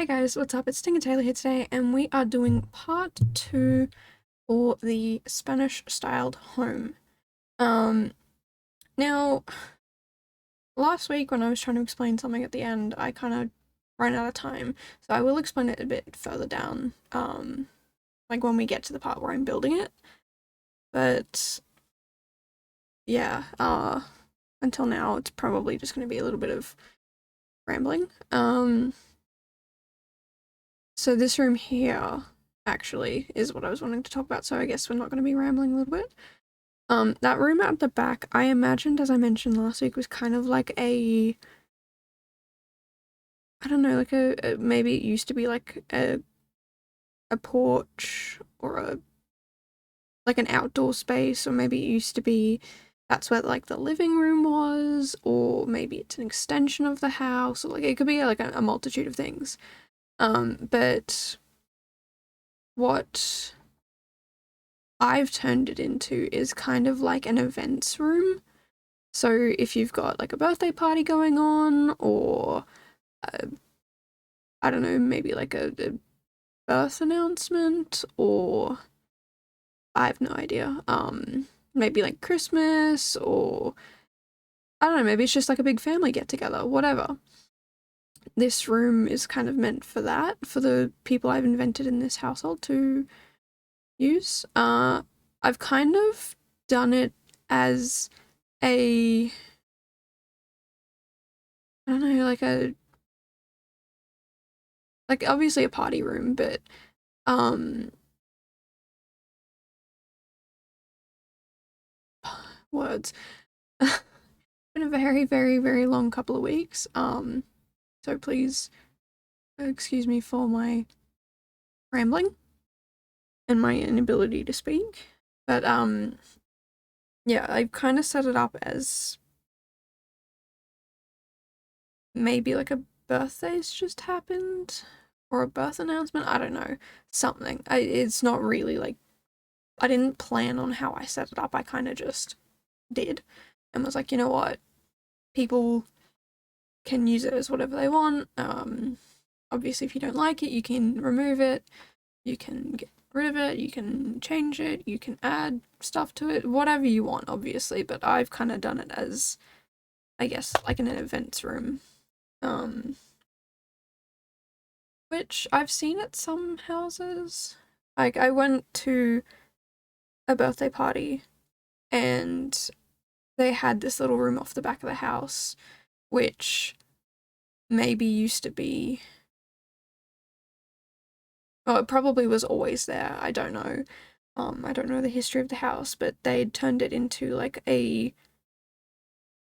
Hey guys, what's up? It's Tinker Taylor here today, and we are doing part 2 for the Spanish-styled home. Um, Now, last week when I was trying to explain something at the end, I kind of ran out of time, so I will explain it a bit further down, like when we get to the part where I'm building it. But, yeah, until now, it's probably just going to be a little bit of rambling. So this room here actually is what I was wanting to talk about, so I guess we're not going to be rambling a little bit. That room at the back, I imagined, as I mentioned last week, was kind of like I don't know, like maybe it used to be like a porch or like an outdoor space, or maybe it used to be that's where like the living room was, or maybe it's an extension of the house, or like it could be like a multitude of things. But what I've turned it into is kind of like an events room. So if you've got like a birthday party going on, or I don't know, maybe like a birth announcement, or I have no idea. Maybe like Christmas, or I don't know, maybe it's just like a big family get together, whatever. This room is kind of meant for that, for the people I've invented in this household to use. I've kind of done it as I don't know, like obviously a party room, but um words. Been a very, very, very long couple of weeks. So please excuse me for my rambling and my inability to speak. But yeah, I've kind of set it up as maybe like a birthday's just happened, or a birth announcement. I don't know, something. It's not really like I didn't plan on how I set it up. I kind of just did, and was like, you know what, people can use it as whatever they want. Obviously, if you don't like it, you can remove it, you can get rid of it, you can change it, you can add stuff to it, whatever you want, obviously. But I've kind of done it as, I guess, like in an events room, which I've seen at some houses. Like, I went to a birthday party and they had this little room off the back of the house, which maybe used to be, well, it probably was always there. I don't know. I don't know the history of the house, but they'd turned it into like it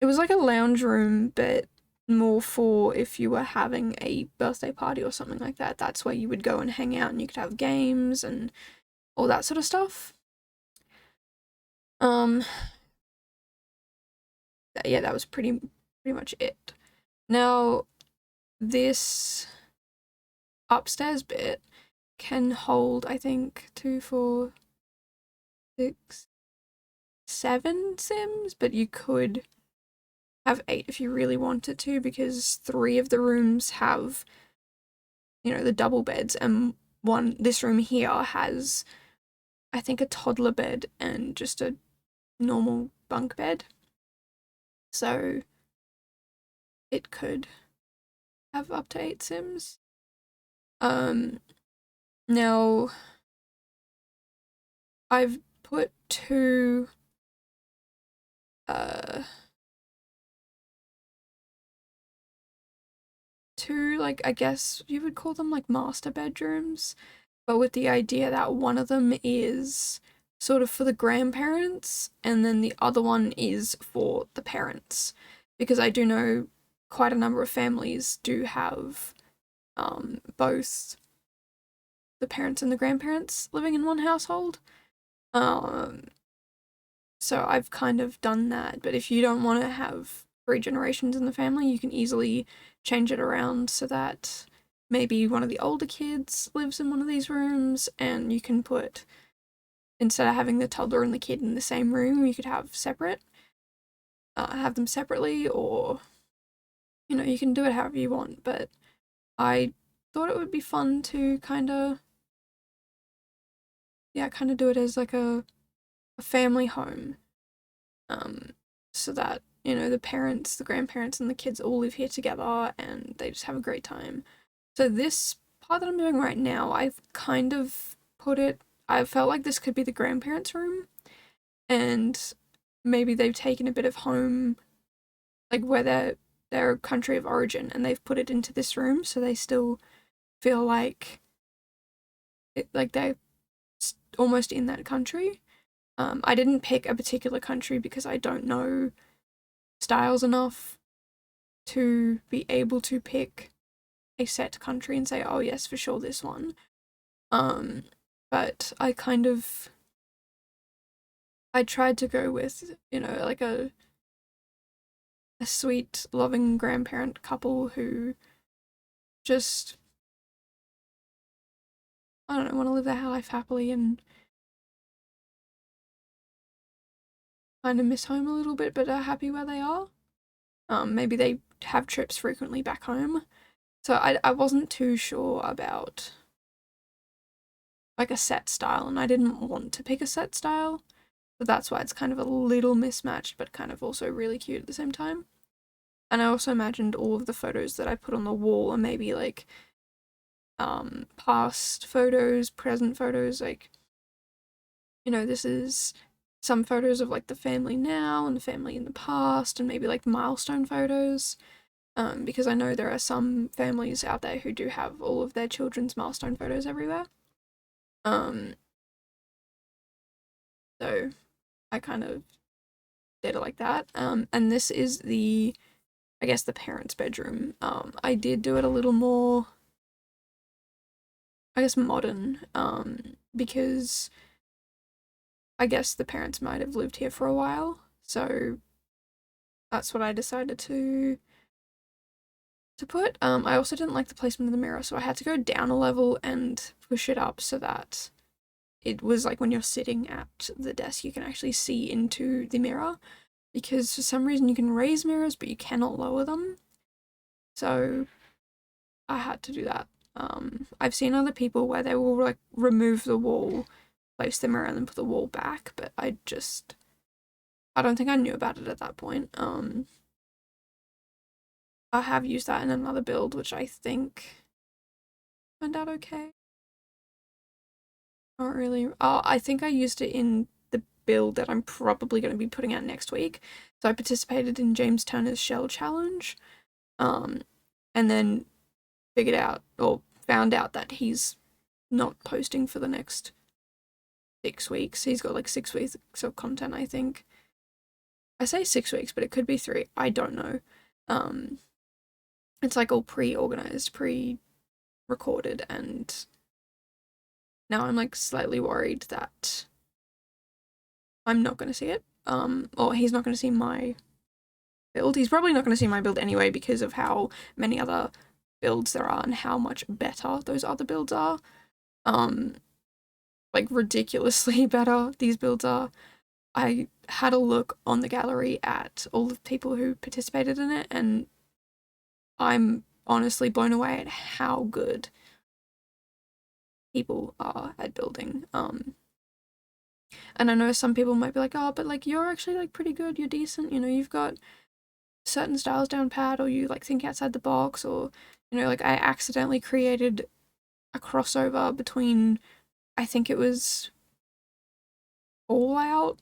was like a lounge room, but more for if you were having a birthday party or something like that. That's where you would go and hang out, and you could have games and all that sort of stuff. Um, yeah, that was pretty much it. Now, this upstairs bit can hold, I think, 2, 4, 6, 7 Sims, but you could have 8 if you really wanted to, because 3 of the rooms have, the double beds, and this room here has, I think, a toddler bed and just a normal bunk bed. So it could have up to 8 Sims. Now I've put two, like, I guess you would call them like master bedrooms, but with the idea that one of them is sort of for the grandparents and then the other one is for the parents, because I do know quite a number of families do have both the parents and the grandparents living in one household. So I've kind of done that, but if you don't want to have 3 generations in the family, you can easily change it around so that maybe one of the older kids lives in one of these rooms, and you can put, instead of having the toddler and the kid in the same room, you could have have them separately, or, you can do it however you want. But I thought it would be fun to kind of do it as like a family home, so that, you know, the parents, the grandparents, and the kids all live here together and they just have a great time. So this part that I'm doing right now, I've kind of I felt like this could be the grandparents' room, and maybe they've taken a bit of home, like where their country of origin, and they've put it into this room, so they still feel like they're almost in that country. I didn't pick a particular country because I don't know styles enough to be able to pick a set country and say, oh yes, for sure this one. But I tried to go with, you know, like a sweet, loving grandparent couple who just, I don't know, want to live their life happily and kind of miss home a little bit, but are happy where they are. Maybe they have trips frequently back home. So I wasn't too sure about like a set style, and I didn't want to pick a set style. So that's why it's kind of a little mismatched, but kind of also really cute at the same time. And I also imagined all of the photos that I put on the wall are maybe like past photos, present photos, like, you know, this is some photos of like the family now and the family in the past, and maybe like milestone photos, because I know there are some families out there who do have all of their children's milestone photos everywhere. So I kind of did it like that. And this is I guess the parents' bedroom. I did do it a little more, I guess, modern, because I guess the parents might have lived here for a while, so that's what I decided to put. I also didn't like the placement of the mirror, so I had to go down a level and push it up so that it was like when you're sitting at the desk, you can actually see into the mirror, because for some reason you can raise mirrors, but you cannot lower them. So I had to do that. I've seen other people where they will like remove the wall, place the mirror, and then put the wall back, but I don't think I knew about it at that point. I have used that in another build, which I think turned out okay. Not really. Oh, I think I used it in the build that I'm probably going to be putting out next week. So I participated in James Turner's Shell Challenge, and then figured out or found out that he's not posting for the next 6 weeks. He's got like 6 weeks of content, I think. I say 6 weeks, but it could be 3. I don't know. It's like all pre-organized, pre-recorded, and now I'm like slightly worried that I'm not going to see it. Or he's not going to see my build. He's probably not going to see my build anyway because of how many other builds there are and how much better those other builds are. Like ridiculously better these builds are. I had a look on the gallery at all the people who participated in it, and I'm honestly blown away at how good people are at building. And I know some people might be like, oh, but like you're actually like pretty good, you're decent, you know, you've got certain styles down pat, or you like think outside the box, or, you know, like I accidentally created a crossover between, I think it was Fallout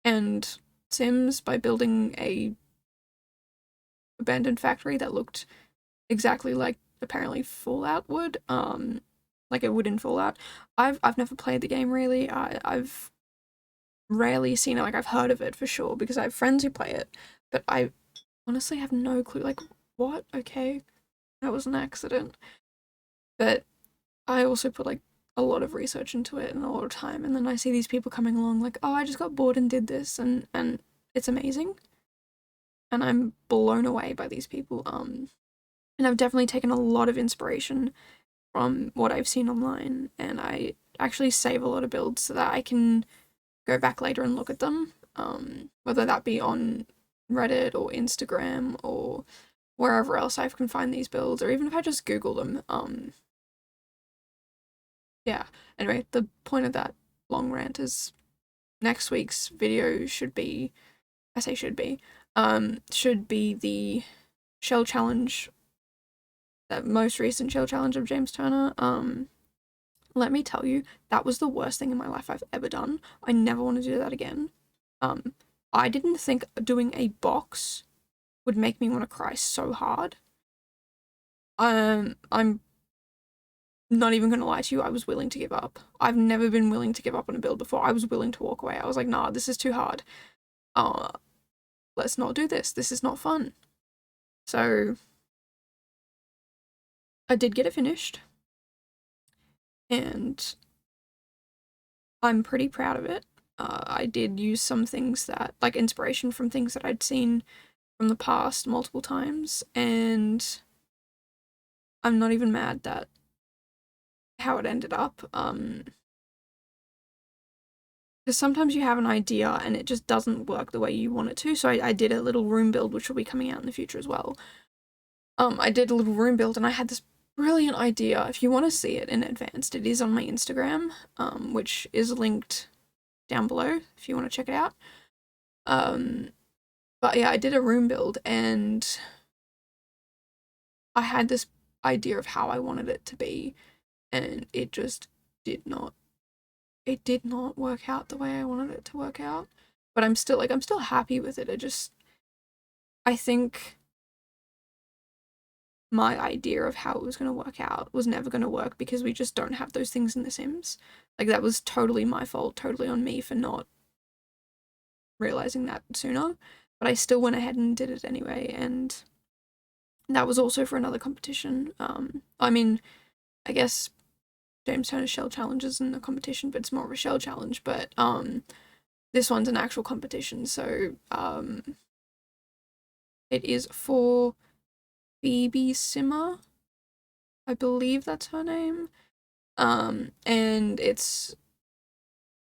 and Sims by building a abandoned factory that looked exactly like apparently Fallout would, like it would in Fallout. I've never played the game really. I've rarely seen it. Like I've heard of it for sure because I have friends who play it, but I honestly have no clue. Like, what? Okay, that was an accident. But I also put like a lot of research into it and a lot of time, and then I see these people coming along like, oh, I just got bored and did this, and it's amazing. And I'm blown away by these people. And I've definitely taken a lot of inspiration from what I've seen online, and I actually save a lot of builds so that I can go back later and look at them, whether that be on Reddit or Instagram or wherever else I can find these builds, or even if I just Google them. yeah. Anyway, the point of that long rant is next week's video should be, I say should be the shell challenge, that most recent shell challenge of James Turner. Let me tell you, that was the worst thing in my life I've ever done. I never want to do that again. I didn't think doing a box would make me want to cry so hard. I'm not even gonna lie to you, I was willing to give up. I've never been willing to give up on a build before. I was willing to walk away. I was like, nah, this is too hard. Let's not do this. This is not fun. So I did get it finished, and I'm pretty proud of it. I did use some things that, like, inspiration from things that I'd seen from the past multiple times, and I'm not even mad that how it ended up. Because sometimes you have an idea and it just doesn't work the way you want it to. So I did a little room build, which will be coming out in the future as well. I did a little room build and I had this brilliant idea. If you want to see it in advance, it is on my Instagram, which is linked down below if you want to check it out. But yeah, I did a room build and I had this idea of how I wanted it to be, and it just did not work out the way I wanted it to work out. But I'm still happy with it. I think my idea of how it was going to work out was never going to work because we just don't have those things in The Sims. Like, that was totally my fault, totally on me for not realizing that sooner. But I still went ahead and did it anyway, and that was also for another competition. I mean, I guess James Turner Shell Challenge isn't a competition, but it's more of a shell challenge. But this one's an actual competition, so it is for Phoebe Simmer, I believe that's her name. And it's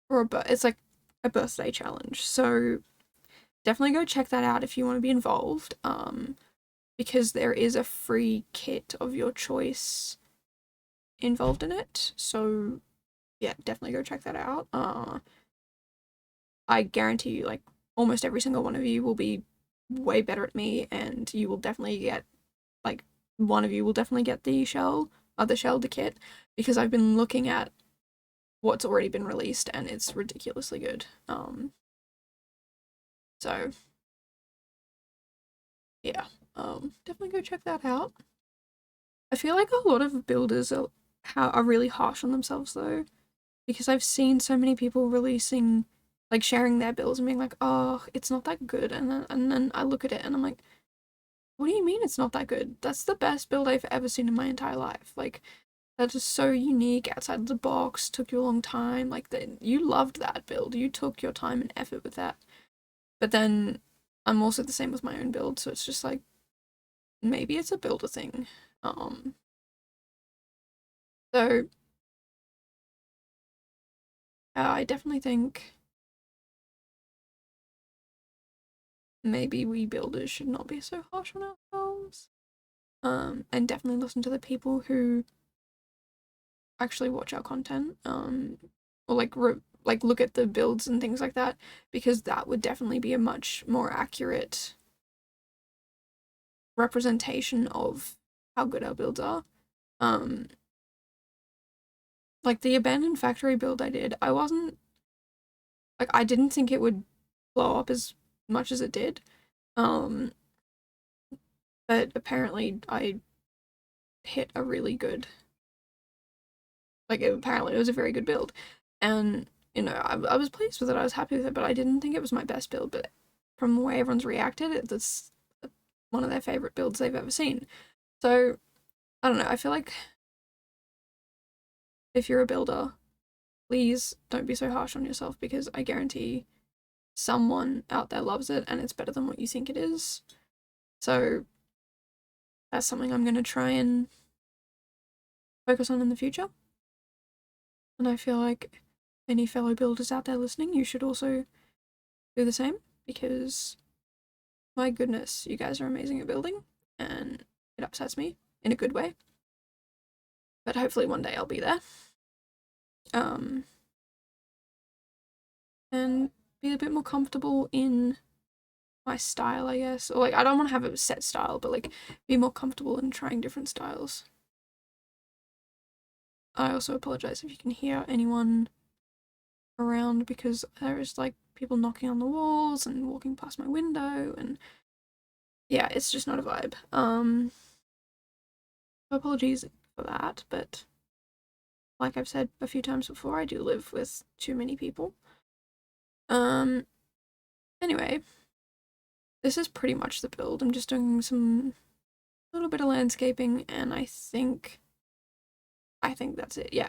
for it's like a birthday challenge. So definitely go check that out if you want to be involved. Because there is a free kit of your choice involved in it. So yeah, definitely go check that out. I guarantee you, like, almost every single one of you will be way better at me, and you will definitely get, like, one of you will definitely get the kit, because I've been looking at what's already been released and it's ridiculously good. So yeah, definitely go check that out. I feel like a lot of builders are really harsh on themselves though, because I've seen so many people releasing, like, sharing their builds and being like, oh, it's not that good, and then I look at it and I'm like, what do you mean it's not that good? That's the best build I've ever seen in my entire life. Like, that is so unique, outside of the box, took you a long time. Like, you loved that build. You took your time and effort with that. But then I'm also the same with my own build, so it's just like, maybe it's a builder thing. So I definitely think maybe we builders should not be so harsh on ourselves. And definitely listen to the people who actually watch our content, or like look at the builds and things like that, because that would definitely be a much more accurate representation of how good our builds are. Like the abandoned factory build I did, I didn't think it would blow up as much as it did. But apparently I hit a really good, apparently it was a very good build. And, I was pleased with it, I was happy with it, but I didn't think it was my best build. But from the way everyone's reacted, it's one of their favorite builds they've ever seen. So, I don't know, I feel like if you're a builder, please don't be so harsh on yourself, because I guarantee someone out there loves it and it's better than what you think it is. So that's something I'm going to try and focus on in the future. And I feel like any fellow builders out there listening, you should also do the same, because my goodness, you guys are amazing at building, and it upsets me in a good way. But hopefully one day I'll be there. and be a bit more comfortable in my style, I guess. Or like, I don't want to have a set style, but like be more comfortable in trying different styles. I also apologize if you can hear anyone around, because there is like people knocking on the walls and walking past my window, and yeah, it's just not a vibe. Apologies for that, but like I've said a few times before, I do live with too many people. Anyway, this is pretty much the build. I'm just doing some little bit of landscaping, and I think that's it. Yeah.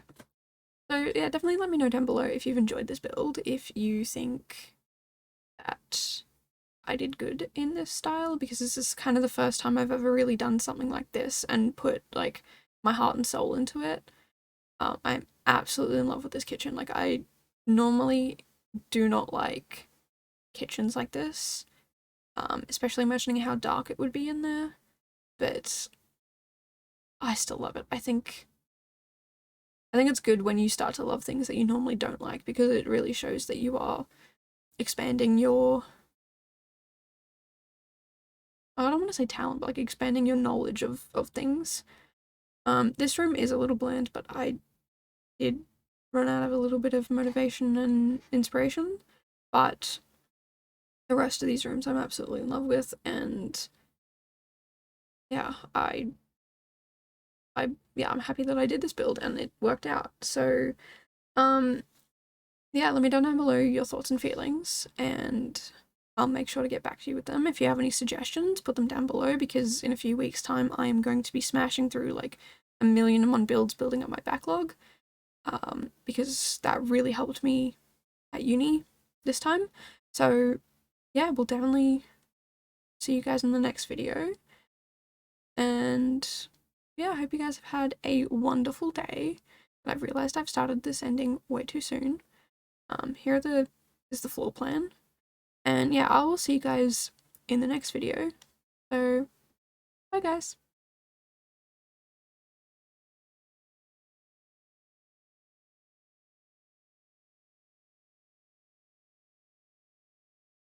So yeah, definitely let me know down below if you've enjoyed this build, if you think that I did good in this style, because this is kind of the first time I've ever really done something like this and put like my heart and soul into it. I'm absolutely in love with this kitchen. Like, I normally do not like kitchens like this, especially imagining how dark it would be in there, but I still love it. I think it's good when you start to love things that you normally don't like, because it really shows that you are expanding your, I don't want to say talent, but like expanding your knowledge of things. This room is a little bland, but I did run out of a little bit of motivation and inspiration, but the rest of these rooms I'm absolutely in love with, and yeah, I'm happy that I did this build and it worked out. So, yeah, let me know down below your thoughts and feelings, and I'll make sure to get back to you with them. If you have any suggestions, put them down below, because in a few weeks' time I am going to be smashing through like 1,000,001 builds, building up my backlog, because that really helped me at uni this time. So yeah, we'll definitely see you guys in the next video, and yeah, I hope you guys have had a wonderful day. I've realized I've started this ending way too soon. Here is the floor plan, and yeah, I will see you guys in the next video. So bye guys.